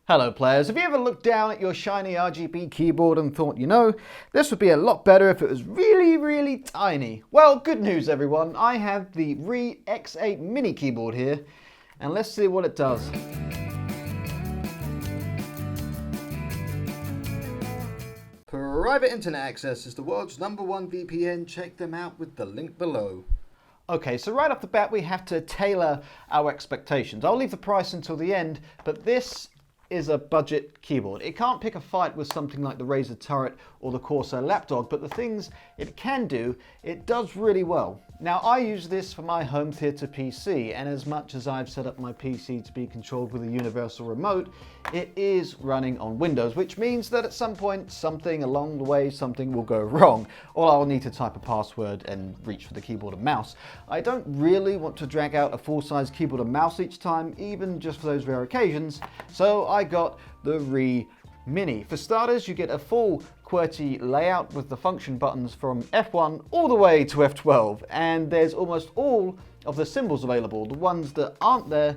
Hello players, have you ever looked down at your shiny RGB keyboard and thought, this would be a lot better if it was really tiny? Well, good news everyone, I have the Rii X8 Mini Keyboard here, and let's see what it does. Private internet access is the world's #1 VPN, check them out with the link below. Okay, so right off the bat we have to tailor our expectations. I'll leave the price until the end, but this is a budget keyboard. It can't pick a fight with something like the Razer Turret or the Corsair Lapdog, but the things it can do, it does really well. Now I use this for my home theatre PC, and as much as I've set up my PC to be controlled with a universal remote, it is running on Windows, which means that at some point, something along the way, something will go wrong, or I'll need to type a password and reach for the keyboard and mouse. I don't really want to drag out a full-size keyboard and mouse each time, even just for those rare occasions, so I got the Rii Mini. For starters, you get a full QWERTY layout with the function buttons from F1 all the way to F12, and there's almost all of the symbols available. The ones that aren't there,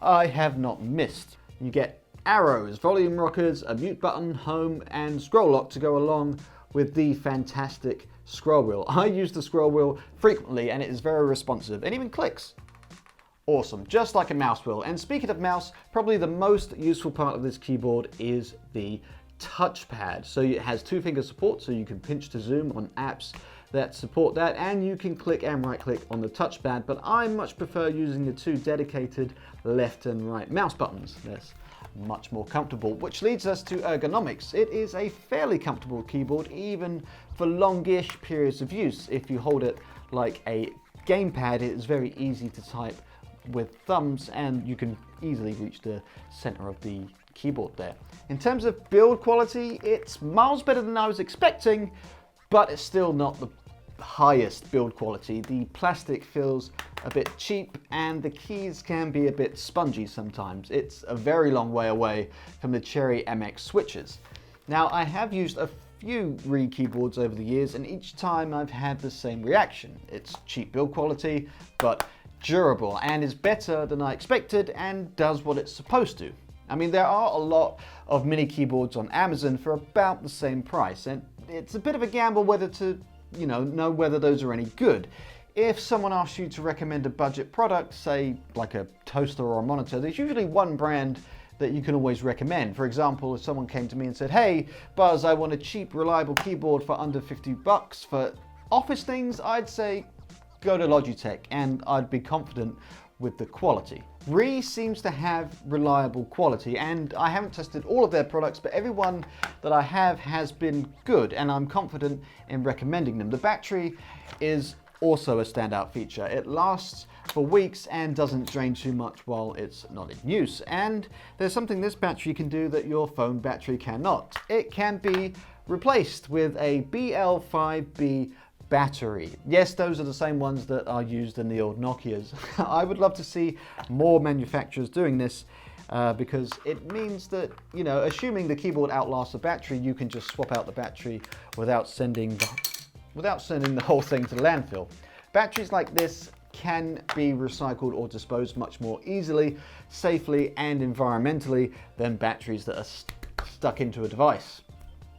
I have not missed. You get arrows, volume rockers, a mute button, home, and scroll lock to go along with the fantastic scroll wheel. I use the scroll wheel frequently and it is very responsive and even clicks. Awesome, just like a mouse wheel. And speaking of mouse, probably the most useful part of this keyboard is the touchpad. So it has 2-finger support, so you can pinch to zoom on apps that support that, and you can click and right click on the touchpad, but I much prefer using the 2 dedicated left and right mouse buttons. That's much more comfortable, which leads us to ergonomics. It is a fairly comfortable keyboard, even for longish periods of use. If you hold it like a gamepad, it is very easy to type with thumbs, and you can easily reach the center of the keyboard there. In terms of build quality, it's miles better than I was expecting, but it's still not the highest build quality. The plastic feels a bit cheap and the keys can be a bit spongy sometimes. It's a very long way away from the Cherry MX switches. Now, I have used a few Rii keyboards over the years, and each time I've had the same reaction. It's cheap build quality, but durable, and is better than I expected and does what it's supposed to. I mean, there are a lot of mini keyboards on Amazon for about the same price, and it's a bit of a gamble whether to, know whether those are any good. If someone asks you to recommend a budget product, say like a toaster or a monitor, there's usually one brand that you can always recommend. For example, if someone came to me and said, "Hey Buzz, I want a cheap, reliable keyboard for under $50 for office things," I'd say go to Logitech, and I'd be confident with the quality. Rii seems to have reliable quality, and I haven't tested all of their products, but every one that I have has been good, and I'm confident in recommending them. The battery is also a standout feature. It lasts for weeks and doesn't drain too much while it's not in use. And there's something this battery can do that your phone battery cannot. It can be replaced with a BL5B battery. Yes, those are the same ones that are used in the old Nokias. I would love to see more manufacturers doing this because it means that, assuming the keyboard outlasts the battery, you can just swap out the battery without sending the whole thing to landfill. Batteries like this can be recycled or disposed much more easily, safely, and environmentally than batteries that are stuck into a device.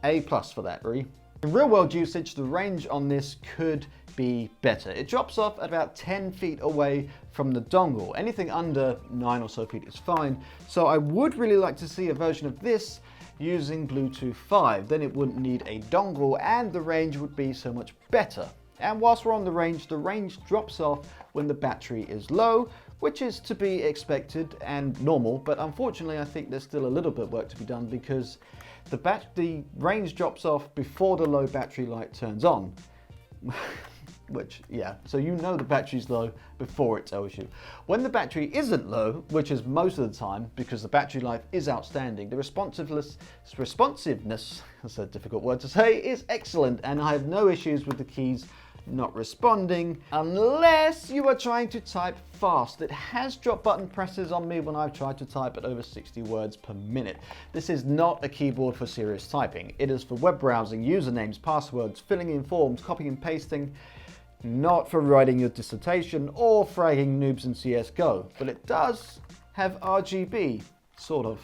A+ for that, Rii. In real-world usage, the range on this could be better. It drops off at about 10 feet away from the dongle. Anything under 9 or so feet is fine, so I would really like to see a version of this using Bluetooth 5. Then it wouldn't need a dongle and the range would be so much better. And whilst we're on the range drops off when the battery is low, which is to be expected and normal, but unfortunately I think there's still a little bit of work to be done because the range drops off before the low battery light turns on. So the battery's low before it tells you. When the battery isn't low, which is most of the time because the battery life is outstanding, the responsiveness, that's a difficult word to say, is excellent, and I have no issues with the keys not responding unless you are trying to type fast. It has dropped button presses on me when I've tried to type at over 60 words per minute. This is not a keyboard for serious typing. It is for web browsing, usernames, passwords, filling in forms, copying and pasting, not for writing your dissertation or fragging noobs in CSGO. But it does have RGB, sort of.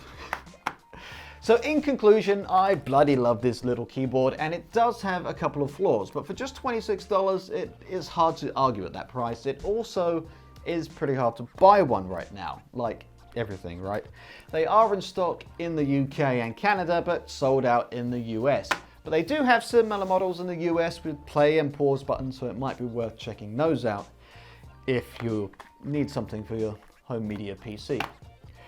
So in conclusion, I bloody love this little keyboard, and it does have a couple of flaws, but for just $26, it is hard to argue at that price. It also is pretty hard to buy one right now, like everything, right? They are in stock in the UK and Canada, but sold out in the US. But they do have similar models in the US with play and pause buttons, so it might be worth checking those out if you need something for your home media PC.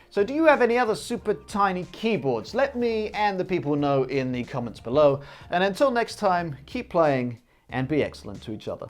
So do you have any other super tiny keyboards? Let me and the people know in the comments below. And until next time, keep playing and be excellent to each other.